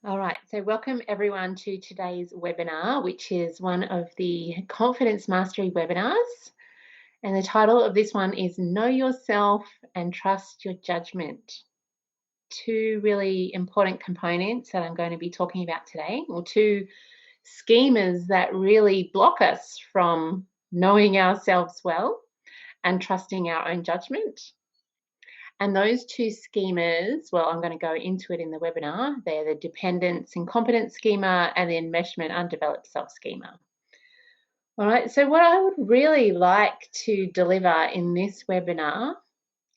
All right, so welcome everyone to today's webinar, which is one of the Confidence Mastery webinars. And the title of this one is Know Yourself and Trust Your Judgment. Two really important components that I'm going to be talking about today, or two schemas that really block us from knowing ourselves well and trusting our own judgment. And those two schemas, well, I'm going to go into it in the webinar. They're the dependence and competence schema and the enmeshment undeveloped self schema. All right, so what I would really like to deliver in this webinar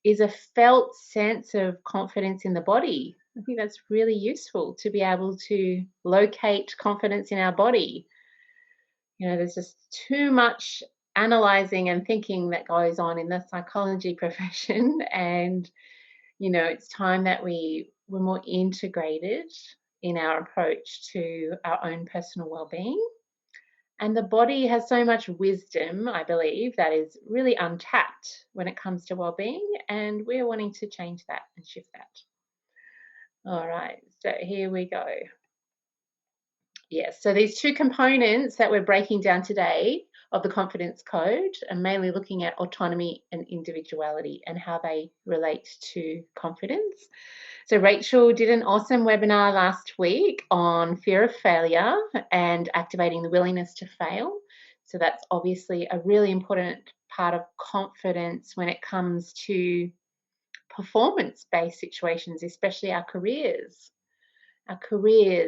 is a felt sense of confidence in the body. I think that's really useful to be able to locate confidence in our body. There's just too much analyzing and thinking that goes on in the psychology profession, and it's time that we were more integrated in our approach to our own personal well-being. And the body has so much wisdom, I believe, that is really untapped when it comes to well-being, and we're wanting to change that and shift that. All right, so here we go. Yes, so these two components that we're breaking down today of the confidence code are mainly looking at autonomy and individuality and how they relate to confidence. So Rachel did an awesome webinar last week on fear of failure and activating the willingness to fail. So that's obviously a really important part of confidence when it comes to performance-based situations, especially our careers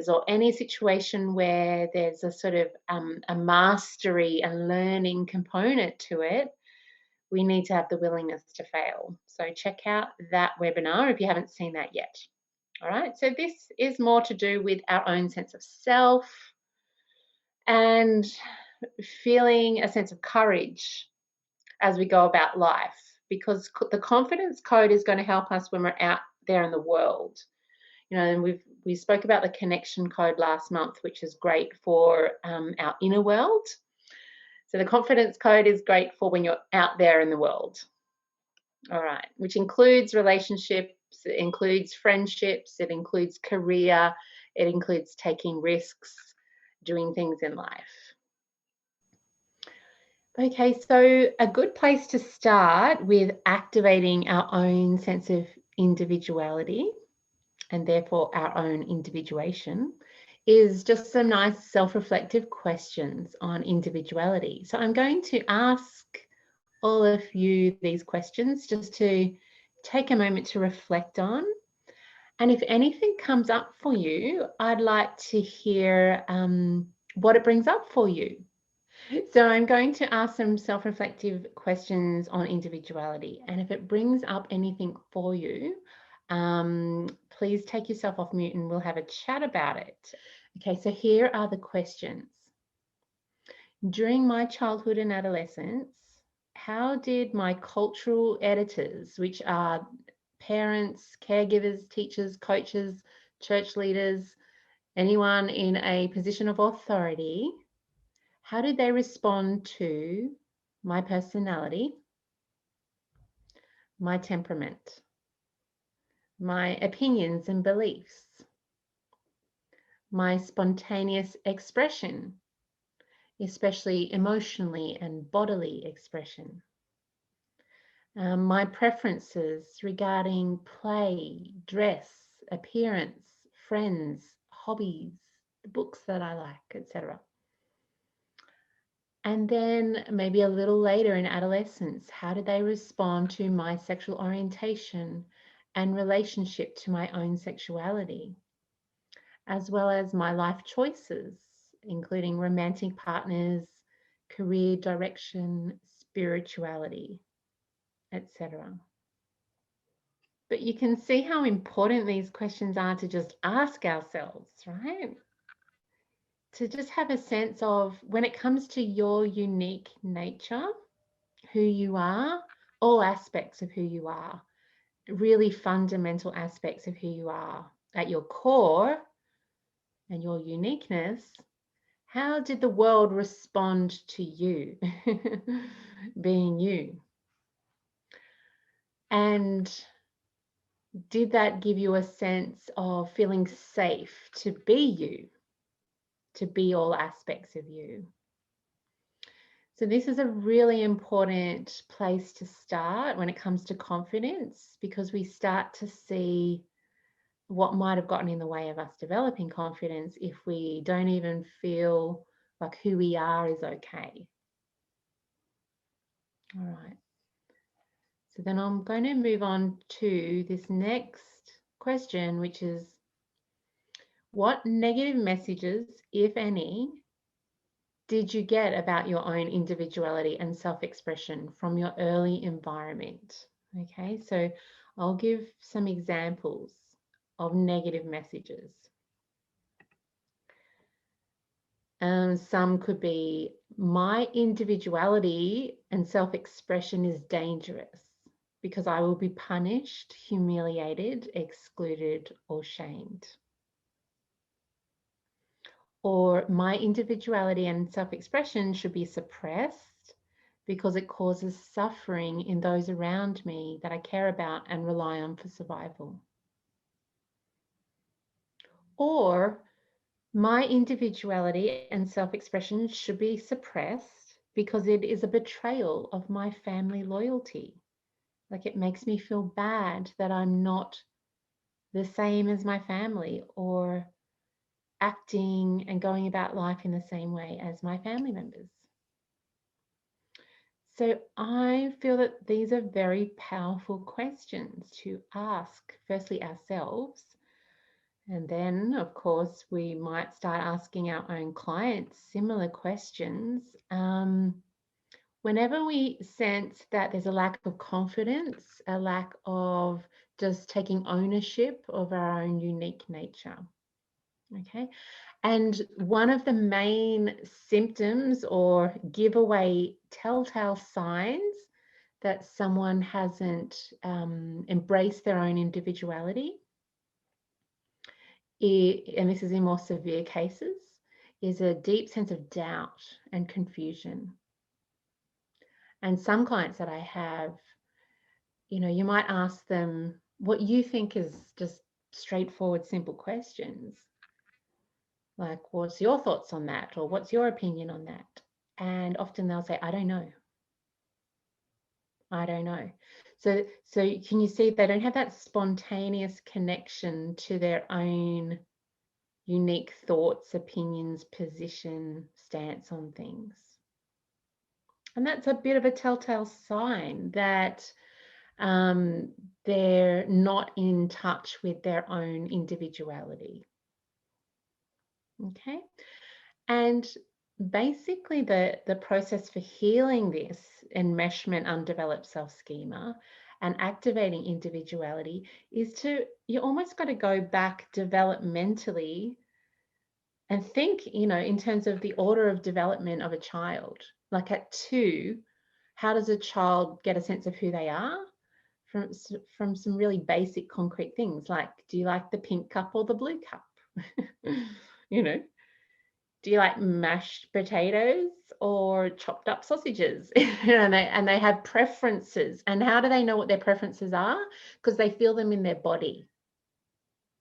or any situation where there's a sort of a mastery and learning component to it. We need to have the willingness to fail. So check out that webinar if you haven't seen that yet. All right, so this is more to do with our own sense of self and feeling a sense of courage as we go about life, because the confidence code is going to help us when we're out there in the world. And we spoke about the connection code last month, which is great for our inner world. So the confidence code is great for when you're out there in the world. All right, which includes relationships, it includes friendships, it includes career, it includes taking risks, doing things in life. Okay, so a good place to start with activating our own sense of individuality and therefore our own individuation is just some nice self-reflective questions on individuality. So I'm going to ask all of you these questions just to take a moment to reflect on. And if anything comes up for you, I'd like to hear what it brings up for you. So I'm going to ask some self-reflective questions on individuality. And if it brings up anything for you, please take yourself off mute and we'll have a chat about it. Okay, so here are the questions. During my childhood and adolescence, how did my cultural editors, which are parents, caregivers, teachers, coaches, church leaders, anyone in a position of authority, how did they respond to my personality, my temperament, my opinions and beliefs, my spontaneous expression, especially emotionally and bodily expression, my preferences regarding play, dress, appearance, friends, hobbies, the books that I like, etc. And then maybe a little later in adolescence, how did they respond to my sexual orientation and relationship to my own sexuality, as well as my life choices, including romantic partners, career direction, spirituality, etc. But you can see how important these questions are to just ask ourselves, right? To just have a sense of, when it comes to your unique nature, who you are, all aspects of who you are, really fundamental aspects of who you are at your core and your uniqueness, how did the world respond to you being you? And Did that give you a sense of feeling safe to be you, to be all aspects of you? So this is a really important place to start when it comes to confidence, because we start to see what might have gotten in the way of us developing confidence if we don't even feel like who we are is okay. All right. So then I'm going to move on to this next question, which is, what negative messages, if any, did you get about your own individuality and self-expression from your early environment? Okay, so I'll give some examples of negative messages. Some could be, my individuality and self-expression is dangerous because I will be punished, humiliated, excluded, or shamed. Or my individuality and self-expression should be suppressed because it causes suffering in those around me that I care about and rely on for survival. Or my individuality and self-expression should be suppressed because it is a betrayal of my family loyalty. Like, it makes me feel bad that I'm not the same as my family or acting and going about life in the same way as my family members. So I feel that these are very powerful questions to ask, firstly ourselves, and then, of course, we might start asking our own clients similar questions. Whenever we sense that there's a lack of confidence, a lack of just taking ownership of our own unique nature. Okay. And one of the main symptoms or giveaway telltale signs that someone hasn't embraced their own individuality, and this is in more severe cases, is a deep sense of doubt and confusion. And some clients that I have, you might ask them what you think is just straightforward, simple questions. Like, what's your thoughts on that? Or what's your opinion on that? And often they'll say, I don't know. I don't know. So can you see they don't have that spontaneous connection to their own unique thoughts, opinions, position, stance on things. And that's a bit of a telltale sign that they're not in touch with their own individuality. Okay. And basically the process for healing this enmeshment, undeveloped self-schema and activating individuality is you almost got to go back developmentally and think, in terms of the order of development of a child. Like at 2, how does a child get a sense of who they are? From some really basic concrete things, like, do you like the pink cup or the blue cup? Do you like mashed potatoes or chopped up sausages? and they have preferences. And how do they know what their preferences are? Because they feel them in their body.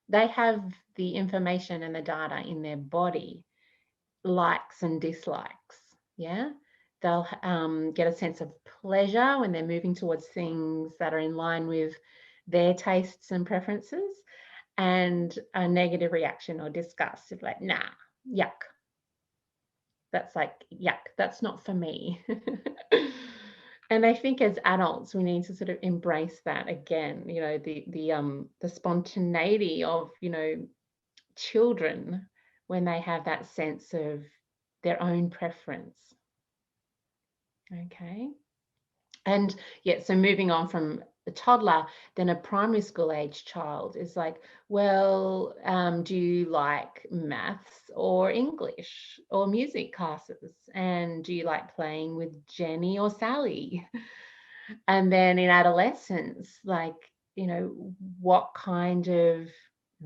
They have the information and the data in their body, likes and dislikes. Yeah. They'll get a sense of pleasure when they're moving towards things that are in line with their tastes and preferences, and a negative reaction or disgust of like, nah, yuck. That's like, yuck, that's not for me. And I think as adults, we need to sort of embrace that again, the spontaneity of, children when they have that sense of their own preference. Okay. And yeah, so moving on from a toddler, then a primary school age child is like, well, do you like maths or English or music classes? And do you like playing with Jenny or Sally? And then in adolescence, like, what kind of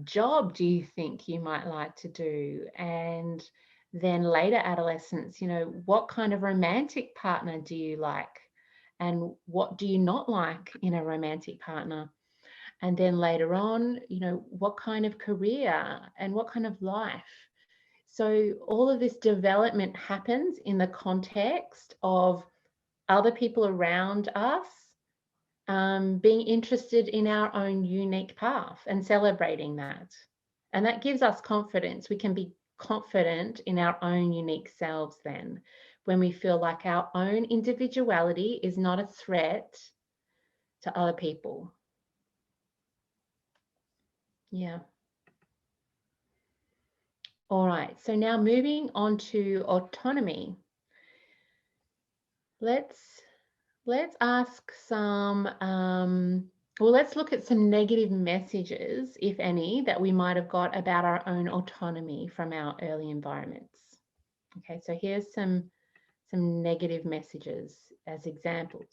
job do you think you might like to do? And then later adolescence, what kind of romantic partner do you like? And what do you not like in a romantic partner? And then later on, what kind of career and what kind of life. So all of this development happens in the context of other people around us being interested in our own unique path and celebrating that. And that gives us confidence. We can be confident in our own unique selves then, when we feel like our own individuality is not a threat to other people. Yeah. All right, so now moving on to autonomy. Let's ask some, let's look at some negative messages, if any, that we might have got about our own autonomy from our early environments. Okay, so here's some negative messages as examples.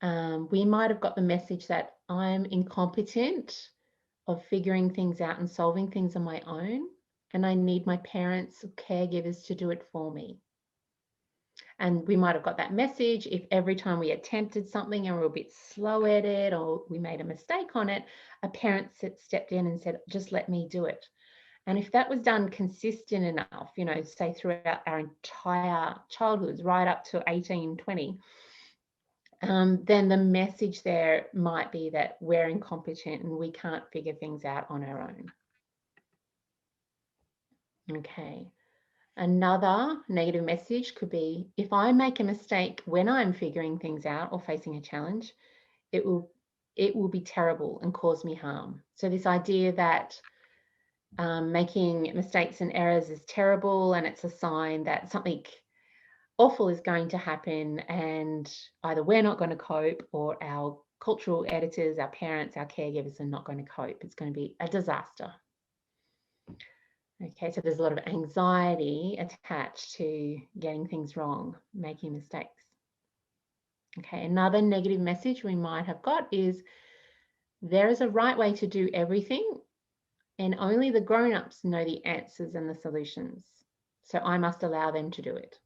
We might have got the message that I'm incompetent of figuring things out and solving things on my own, and I need my parents or caregivers to do it for me. And we might have got that message if every time we attempted something and we were a bit slow at it or we made a mistake on it, a parent stepped in and said, just let me do it. And if that was done consistent enough, say throughout our entire childhoods, right up to 18, 20, then the message there might be that we're incompetent and we can't figure things out on our own. Okay. Another negative message could be, if I make a mistake when I'm figuring things out or facing a challenge, it will be terrible and cause me harm. So this idea that making mistakes and errors is terrible and it's a sign that something awful is going to happen, and either we're not going to cope or our cultural editors, our parents, our caregivers are not going to cope. It's going to be a disaster. Okay, so there's a lot of anxiety attached to getting things wrong, making mistakes. Okay, another negative message we might have got is there is a right way to do everything and only the grown-ups know the answers and the solutions. So I must allow them to do it.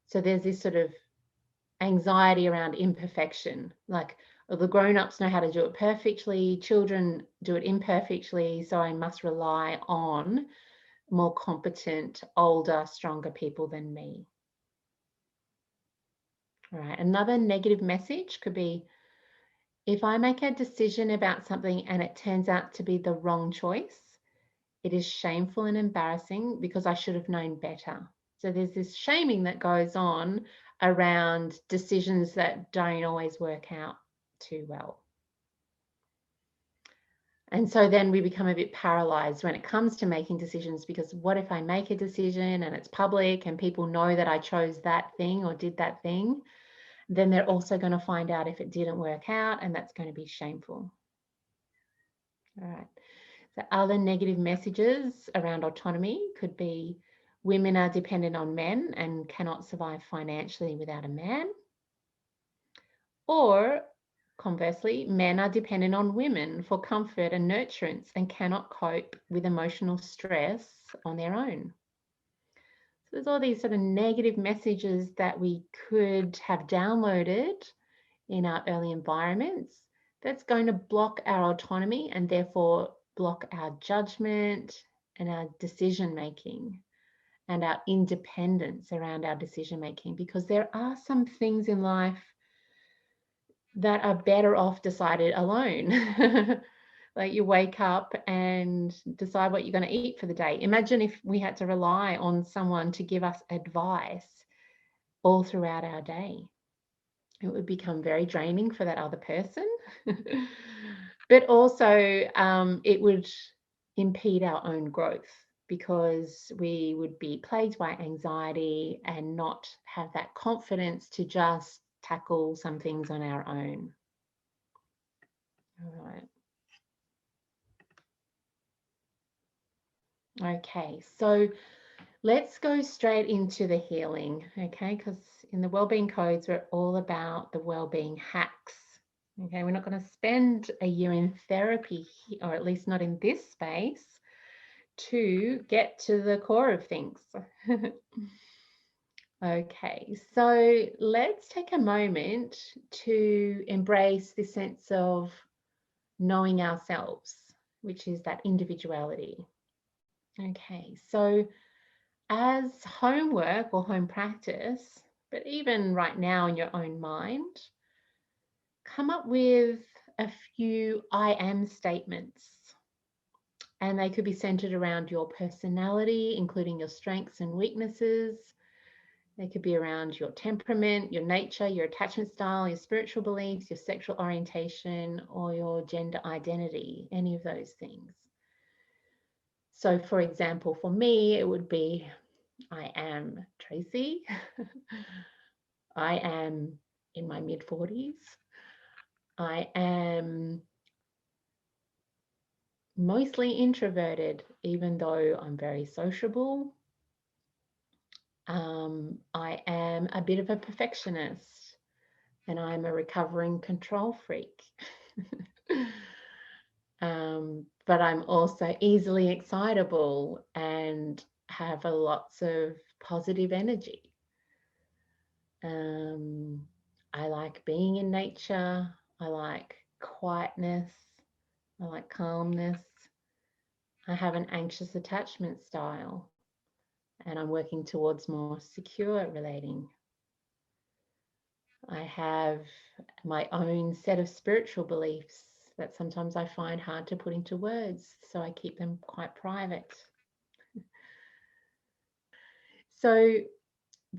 So there's this sort of anxiety around imperfection, like the grown-ups know how to do it perfectly, children do it imperfectly, so I must rely on more competent, older, stronger people than me. All right, another negative message could be, if I make a decision about something and it turns out to be the wrong choice, it is shameful and embarrassing because I should have known better. So there's this shaming that goes on around decisions that don't always work out too well. And so then we become a bit paralyzed when it comes to making decisions, because what if I make a decision and it's public and people know that I chose that thing or did that thing? Then they're also going to find out if it didn't work out, and that's going to be shameful. All right. So other negative messages around autonomy could be, women are dependent on men and cannot survive financially without a man. Or conversely, men are dependent on women for comfort and nurturance and cannot cope with emotional stress on their own. So there's all these sort of negative messages that we could have downloaded in our early environments that's going to block our autonomy and therefore block our judgment and our decision making and our independence around our decision making, because there are some things in life that are better off decided alone. Like you wake up and decide what you're going to eat for the day. Imagine if we had to rely on someone to give us advice all throughout our day. It would become very draining for that other person. But also it would impede our own growth, because we would be plagued by anxiety and not have that confidence to just tackle some things on our own. All right. Okay, so let's go straight into the healing, okay? Because in the wellbeing codes, we're all about the wellbeing hacks. Okay, we're not going to spend a year in therapy, or at least not in this space, to get to the core of things. Okay, so let's take a moment to embrace this sense of knowing ourselves, which is that individuality. Okay, so as homework or home practice, but even right now in your own mind, come up with a few I am statements. And they could be centered around your personality, including your strengths and weaknesses. They could be around your temperament, your nature, your attachment style, your spiritual beliefs, your sexual orientation, or your gender identity, any of those things. So, for example, for me, it would be I am Tracy. I am in my mid 40s. I am mostly introverted, even though I'm very sociable. I am a bit of a perfectionist and I'm a recovering control freak. But I'm also easily excitable and have a lots of positive energy. I like being in nature. I like quietness. I like calmness. I have an anxious attachment style and I'm working towards more secure relating. I have my own set of spiritual beliefs that sometimes I find hard to put into words, so I keep them quite private. So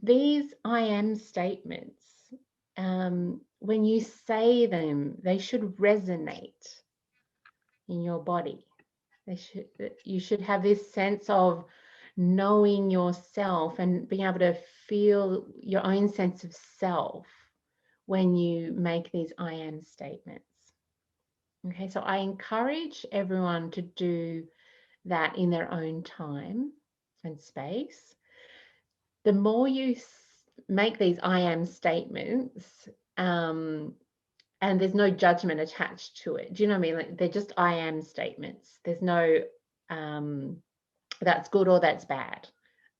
these I am statements, when you say them, they should resonate in your body. You should have this sense of knowing yourself and being able to feel your own sense of self when you make these I am statements. Okay, so I encourage everyone to do that in their own time and space. The more you make these I am statements, and there's no judgment attached to it. Do you know what I mean? Like they're just I am statements. There's no that's good or that's bad.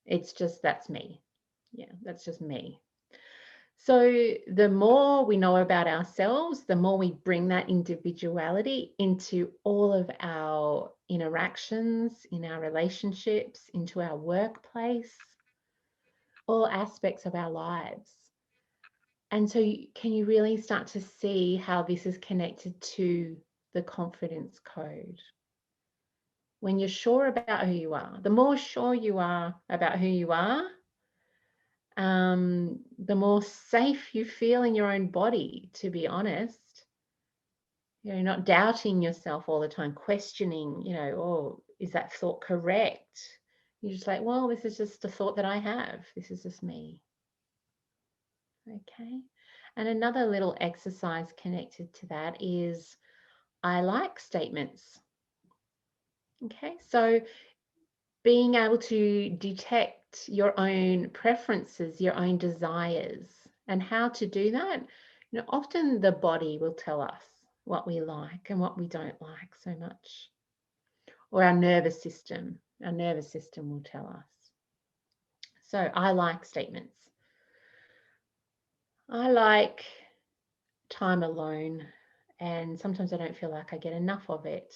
It's just that's me. Yeah, that's just me. So the more we know about ourselves, the more we bring that individuality into all of our interactions, in our relationships, into our workplace, all aspects of our lives. And so can you really start to see how this is connected to the confidence code? When you're sure about who you are, the more sure you are about who you are, the more safe you feel in your own body, to be honest. You're not doubting yourself all the time, questioning, oh, is that thought correct? You're just like, well, this is just a thought that I have. This is just me. Okay. And another little exercise connected to that is I like statements. Okay. So being able to detect your own preferences, your own desires, and how to do that, often the body will tell us what we like and what we don't like so much, or our nervous system will tell us. So I like statements. I like time alone, and sometimes I don't feel like I get enough of it,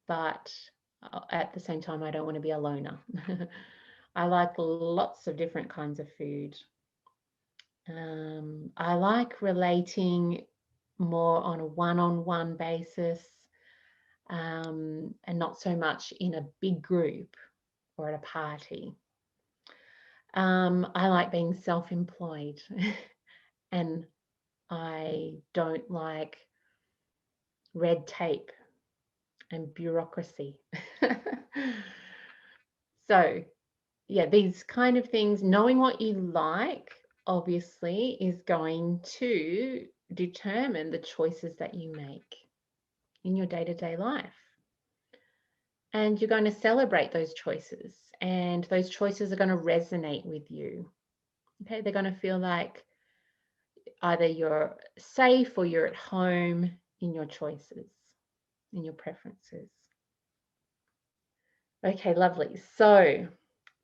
but at the same time I don't want to be a loner. I like lots of different kinds of food. I like relating more on a one-on-one basis, and not so much in a big group or at a party. I like being self-employed and I don't like red tape and bureaucracy. So yeah, these kind of things, knowing what you like, obviously, is going to determine the choices that you make in your day-to-day life. And you're going to celebrate those choices, and those choices are going to resonate with you. Okay, they're going to feel like either you're safe or you're at home in your choices, in your preferences. Okay, lovely. So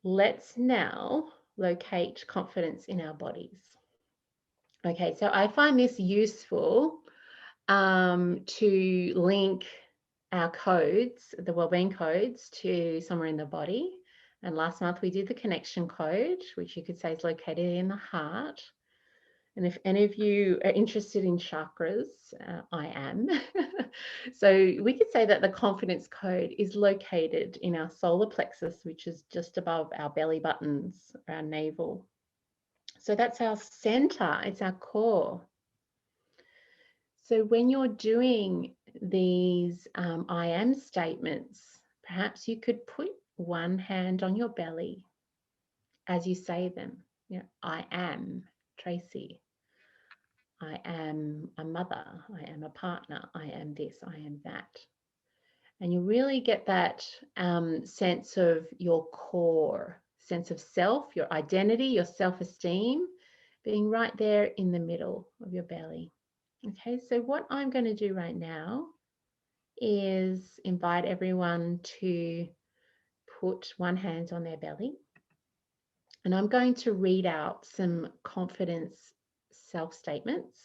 let's now locate confidence in our bodies. Okay, so I find this useful to link our codes, the wellbeing codes, to somewhere in the body. And last month we did the connection code, which you could say is located in the heart. And if any of you are interested in chakras, I am. So we could say that the confidence code is located in our solar plexus, which is just above our belly buttons, our navel. So that's our center, it's our core. So when you're doing these I am statements, perhaps you could put one hand on your belly as you say them. You know, I am Tracy. I am a mother. I am a partner. I am this. I am that. And you really get that sense of your core, sense of self, your identity, your self-esteem being right there in the middle of your belly. Okay, so what I'm going to do right now is invite everyone to put one hand on their belly. And I'm going to read out some confidence self-statements.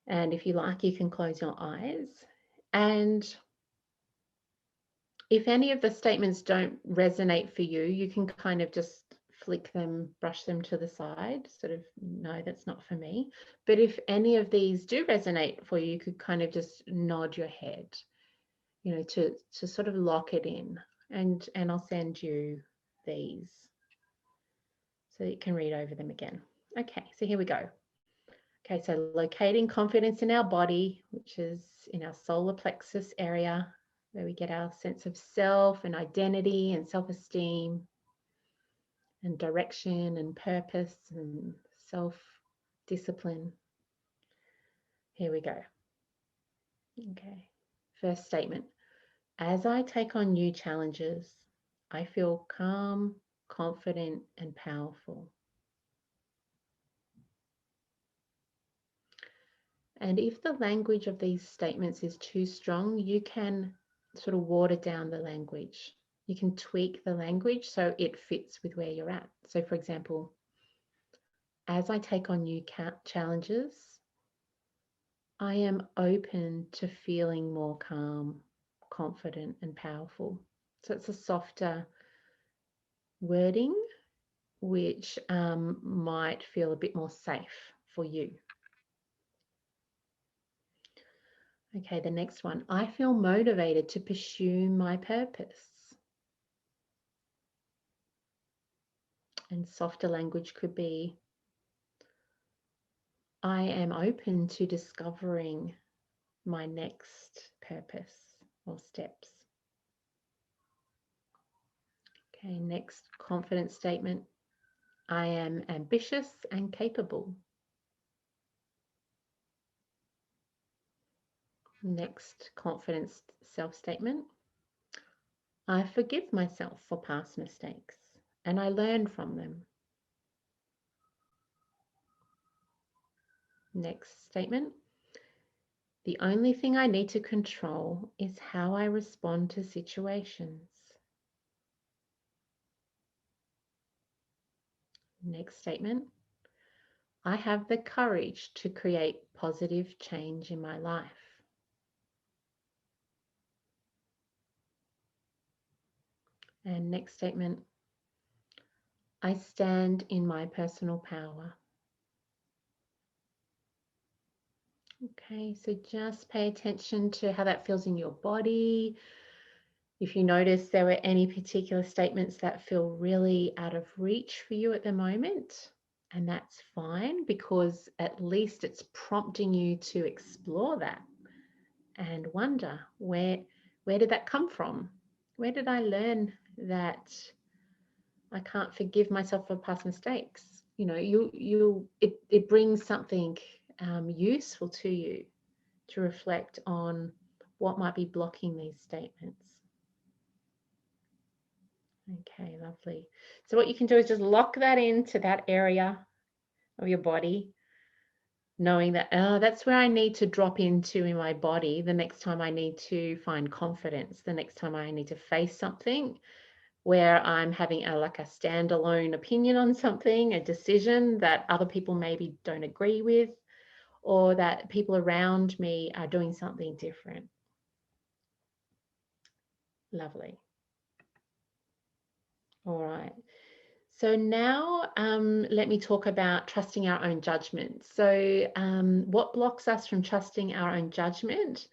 And if you like, you can close your eyes. And if any of the statements don't resonate for you, you can kind of just flick them, brush them to the side, sort of, no, that's not for me. But if any of these do resonate for you, you could kind of just nod your head, you know, to sort of lock it in. And I'll send you these so you can read over them again. Okay, so here we go. Okay, so locating confidence in our body, which is in our solar plexus area, where we get our sense of self and identity and self-esteem and direction and purpose and self-discipline. Here we go. Okay, first statement. As I take on new challenges, I feel calm, confident, and powerful. And if the language of these statements is too strong, you can sort of water down the language. You can tweak the language so it fits with where you're at. So for example, as I take on new challenges, I am open to feeling more calm, confident, and powerful. So it's a softer wording, which might feel a bit more safe for you. Okay, the next one. I feel motivated to pursue my purpose. And softer language could be, I am open to discovering my next purpose or steps. Okay, next confidence statement. I am ambitious and capable. Next confidence self-statement. I forgive myself for past mistakes and I learn from them. Next statement. The only thing I need to control is how I respond to situations. Next statement. I have the courage to create positive change in my life. And next statement. I stand in my personal power. Okay, so just pay attention to how that feels in your body. If you notice there were any particular statements that feel really out of reach for you at the moment, and that's fine because at least it's prompting you to explore that and wonder where did that come from? Where did I learn that I can't forgive myself for past mistakes? You know, it brings something useful to you to reflect on what might be blocking these statements. Okay, lovely. So what you can do is just lock that into that area of your body, knowing that, that's where I need to drop into in my body the next time I need to find confidence, the next time I need to face something. where I'm having like a standalone opinion on something, a decision that other people maybe don't agree with, or that people around me are doing something different. Lovely. All right. So now let me talk about trusting our own judgment. So what blocks us from trusting our own judgment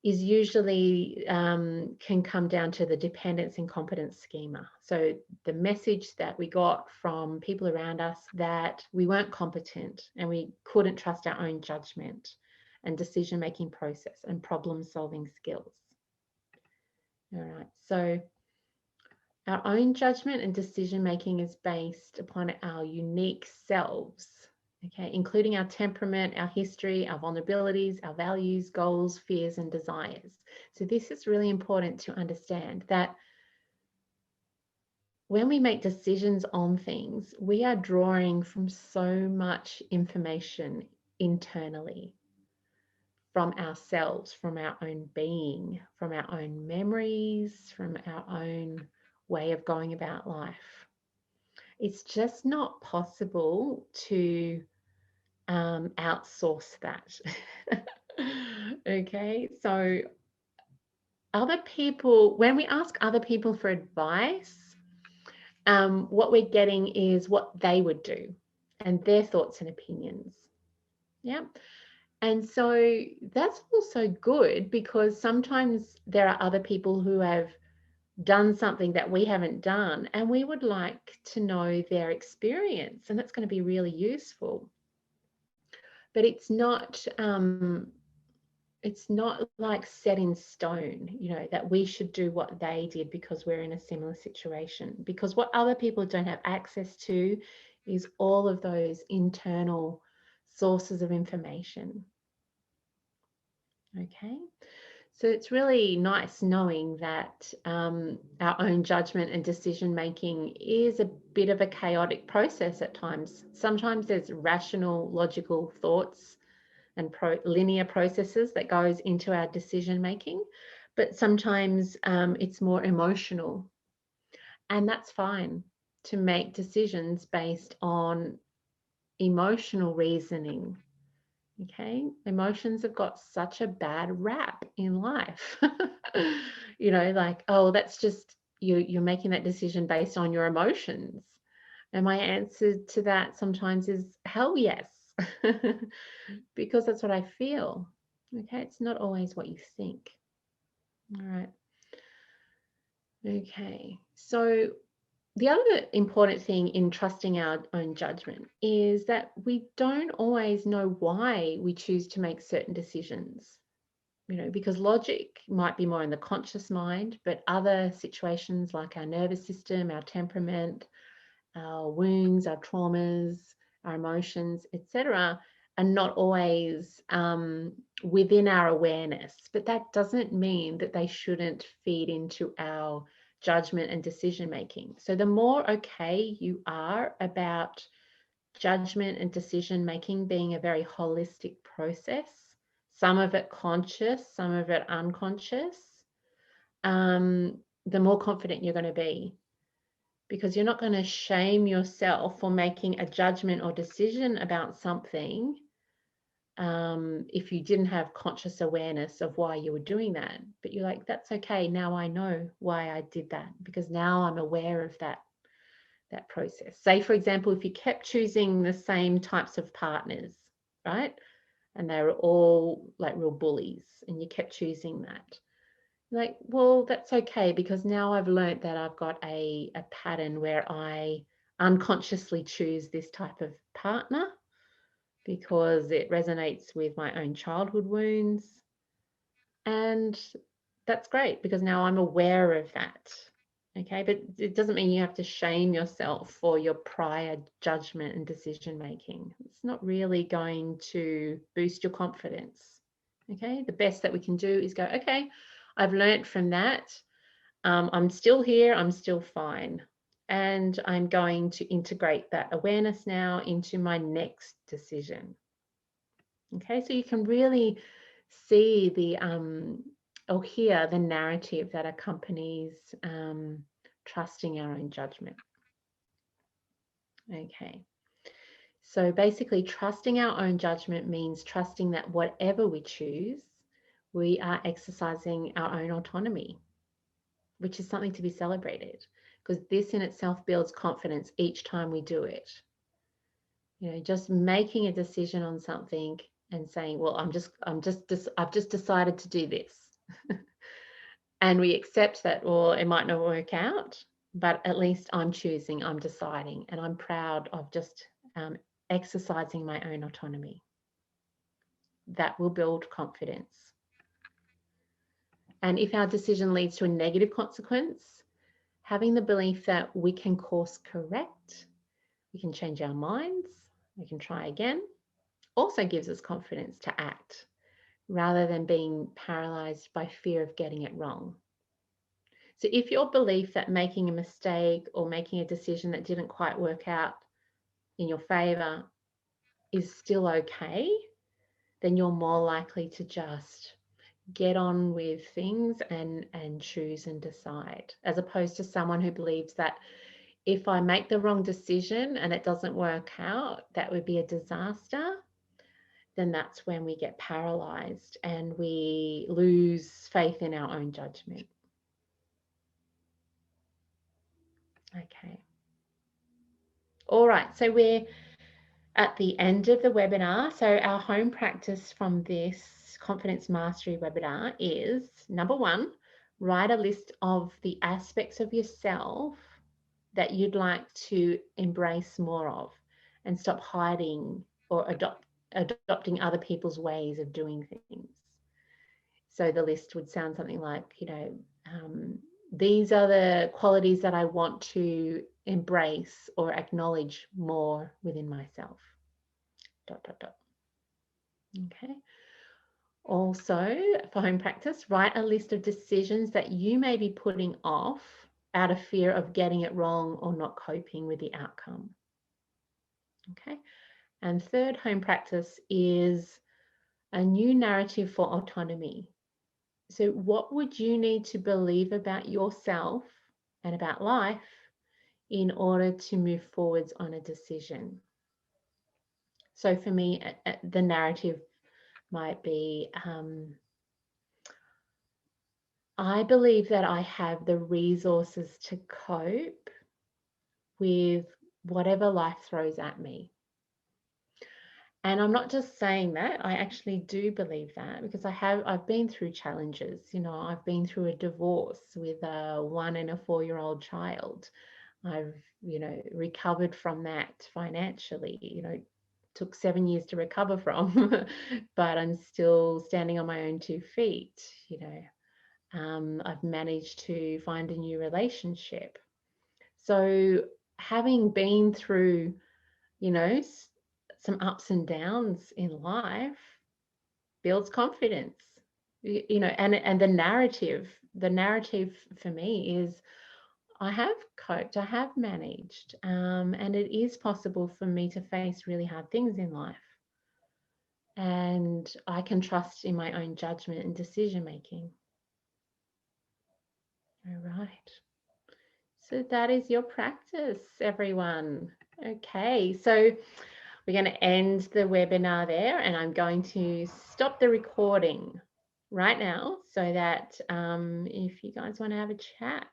is usually can come down to the dependence and competence schema. So the message that we got from people around us that we weren't competent and we couldn't trust our own judgment and decision-making process and problem-solving skills. All right, so our own judgment and decision-making is based upon our unique selves, okay, including our temperament, our history, our vulnerabilities, our values, goals, fears, and desires. So this is really important to understand, that when we make decisions on things, we are drawing from so much information internally, from ourselves, from our own being, from our own memories, from our own way of going about life. It's just not possible to outsource that. Okay, so other people, when we ask other people for advice, what we're getting is what they would do and their thoughts and opinions. Yeah. And so that's also good, because sometimes there are other people who have done something that we haven't done, and we would like to know their experience, and that's going to be really useful. But it's not like set in stone, you know, that we should do what they did because we're in a similar situation. Because what other people don't have access to is all of those internal sources of information. Okay. So it's really nice knowing that our own judgment and decision making is a bit of a chaotic process at times. Sometimes there's rational, logical thoughts and linear processes that goes into our decision making, but sometimes it's more emotional, and that's fine to make decisions based on emotional reasoning. Okay, emotions have got such a bad rap in life. You know, like, oh, that's just you're making that decision based on your emotions. And my answer to that sometimes is hell yes, because that's what I feel. Okay, it's not always what you think. All right. Okay, so the other important thing in trusting our own judgment is that we don't always know why we choose to make certain decisions, you know, because logic might be more in the conscious mind, but other situations like our nervous system, our temperament, our wounds, our traumas, our emotions, etc., are not always within our awareness. But that doesn't mean that they shouldn't feed into our judgment and decision making. So the more okay you are about judgment and decision making being a very holistic process, some of it conscious, some of it unconscious, the more confident you're going to be, because you're not going to shame yourself for making a judgment or decision about something if you didn't have conscious awareness of why you were doing that. But you're like, that's okay, now I know why I did that, because now I'm aware of that process. Say, for example, if you kept choosing the same types of partners, right, and they were all like real bullies, and you kept choosing that, like, well, that's okay, because now I've learned that I've got a pattern where I unconsciously choose this type of partner because it resonates with my own childhood wounds. And that's great, because now I'm aware of that. Okay, but it doesn't mean you have to shame yourself for your prior judgment and decision making. It's not really going to boost your confidence. Okay, the best that we can do is go, okay, I've learned from that. I'm still here, I'm still fine. And I'm going to integrate that awareness now into my next decision. Okay, so you can really see the or hear the narrative that accompanies trusting our own judgment. Okay. So basically, trusting our own judgment means trusting that whatever we choose, we are exercising our own autonomy, which is something to be celebrated, because this in itself builds confidence each time we do it. You know, just making a decision on something and saying, well, I've just decided to do this. And we accept that, well, it might not work out, but at least I'm choosing, I'm deciding, and I'm proud of just exercising my own autonomy. That will build confidence. And if our decision leads to a negative consequence, having the belief that we can course correct, we can change our minds, we can try again, also gives us confidence to act rather than being paralyzed by fear of getting it wrong. So if your belief that making a mistake or making a decision that didn't quite work out in your favor is still okay, then you're more likely to just get on with things and choose and decide, as opposed to someone who believes that if I make the wrong decision and it doesn't work out, that would be a disaster. Then that's when we get paralyzed and we lose faith in our own judgment. Okay. All right, so we're at the end of the webinar. So our home practice from this Confidence Mastery webinar is, number one, write a list of the aspects of yourself that you'd like to embrace more of and stop hiding or adopting other people's ways of doing things. So the list would sound something like, you know, these are the qualities that I want to embrace or acknowledge more within myself. ... Okay. Also, for home practice, write a list of decisions that you may be putting off out of fear of getting it wrong or not coping with the outcome. Okay. And third home practice is a new narrative for autonomy. So what would you need to believe about yourself and about life in order to move forwards on a decision? So for me, the narrative might be, I believe that I have the resources to cope with whatever life throws at me. And I'm not just saying that, I actually do believe that, because I've been through challenges. You know, I've been through a divorce with a 1 and a 4-year-old child. I've, you know, recovered from that financially. You know, took 7 years to recover from, but I'm still standing on my own 2 feet. You know, I've managed to find a new relationship. So having been through, you know, some ups and downs in life builds confidence. You know, and the narrative for me is, I have coped, I have managed, and it is possible for me to face really hard things in life. And I can trust in my own judgment and decision making. All right. So that is your practice, everyone. Okay, so we're going to end the webinar there, and I'm going to stop the recording right now so that if you guys want to have a chat,